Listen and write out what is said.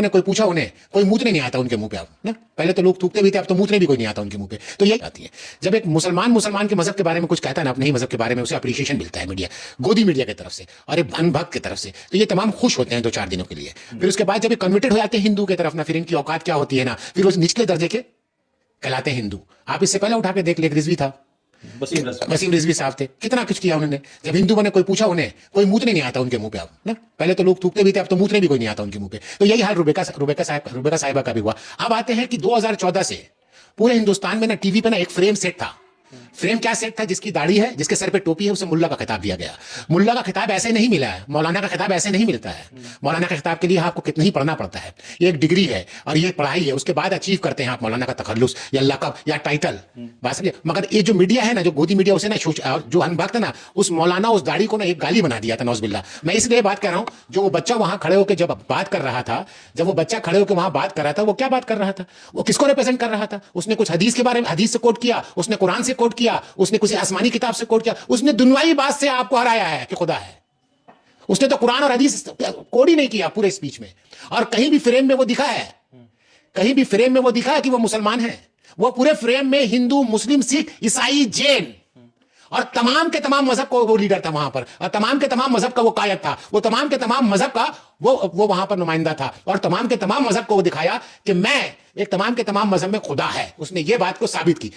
ने कोई पूछा उन्हें, कोई मूतने नहीं आता उनके मुंह पे अब ना। पहले तो लोग थूकते भी थे, अब तो मूतने भी कोई नहीं आता उनके मुंह पे। तो यही आती है जब एक मुसलमान के मजहब के बारे में कुछ कहता है ना, अपने ही मजहब के बारे में, उसे अप्रिशिएशन मिलता है मीडिया, गोदी मीडिया की तरफ से और एक अनभक्त की तरफ से। तो ये तमाम खुश होते हैं 2-4 दिनों के लिए। फिर उसके बाद जब ये कन्वर्टेड हो जाते हैं हिंदू की तरफ ना, फिर इनकी औकात क्या होती है ना, फिर वो निचले दर्जे के कहलाते हैं हिंदू। आप इससे पहले उठा के देख ले, एक रिजवी था, वसीम रिजवी साहब थे, कितना कुछ किया उन्होंने। जब हिंदू बने, कोई पूछा उन्हें, कोई मूतने नहीं आता उनके मुंह पे अब ना। पहले तो लोग थूकते भी थे, अब तो मूतने भी कोई नहीं आता उनके मुंह पे। तो यही हाल रुबेका साहिबा का भी हुआ। अब आते हैं कि 2014 से पूरे हिंदुस्तान में ना टीवी पे ना एक फ्रेम सेट था। फ्रेम क्या सेट था? जिसकी दाढ़ी है, जिसके सर पे टोपी है, उसे मुल्ला का खिताब दिया गया। मुल्ला का खिताब ऐसे नहीं मिला है, मौलाना का खिताब ऐसे नहीं मिलता है। मौलाना का खिताब के लिए आपको कितना ही पढ़ना पड़ता है। ये एक डिग्री है और ये पढ़ाई है, उसके बाद अचीव करते हैं आप मौलाना का तखल्लुस या लक़ब या टाइटल। बात समझिए। मगर ये जो मीडिया है ना, जो गोदी मीडिया, उसे ना जो अनभक्त ना, उस मौलाना, उस दाढ़ी को ना एक गाली बना दिया था, नौज़बिल्लाह। मैं इसलिए बात कर रहा हूं, जो वो बच्चा वहां खड़े होकर जब बात कर रहा था, जब वो बच्चा खड़े होकर वहां बात कर रहा था, वो क्या बात कर रहा था? वो किसको रिप्रेजेंट कर रहा था? उसने कुछ हदीस के बारे में, हदीस से कोट किया, उसने कुरान से कोट किया, उसने कुछ आसमानी किताब से कोट किया, उसने दुनियावी बात से आपको हराया है कि खुदा है। उसने तो कुरान और हदीस कोड ही नहीं किया पूरे स्पीच में। और कहीं भी फ्रेम में वो दिखा है, कहीं भी फ्रेम में वो दिखा है कि वो मुसलमान है। वो पूरे फ्रेम में हिंदू, मुस्लिम, सिख, ईसाई, जैन और तमाम के तमाम मजहब को वो लीडर था वहां पर, और तमाम के तमाम मजहब का वो कायद था। वो तमाम के तमाम मजहब का वो वहां पर नुमाइंदा था, और तमाम के तमाम मजहब को वो दिखाया कि मैं एक तमाम के तमाम मजहब में खुदा है। उसने ये बात को साबित की।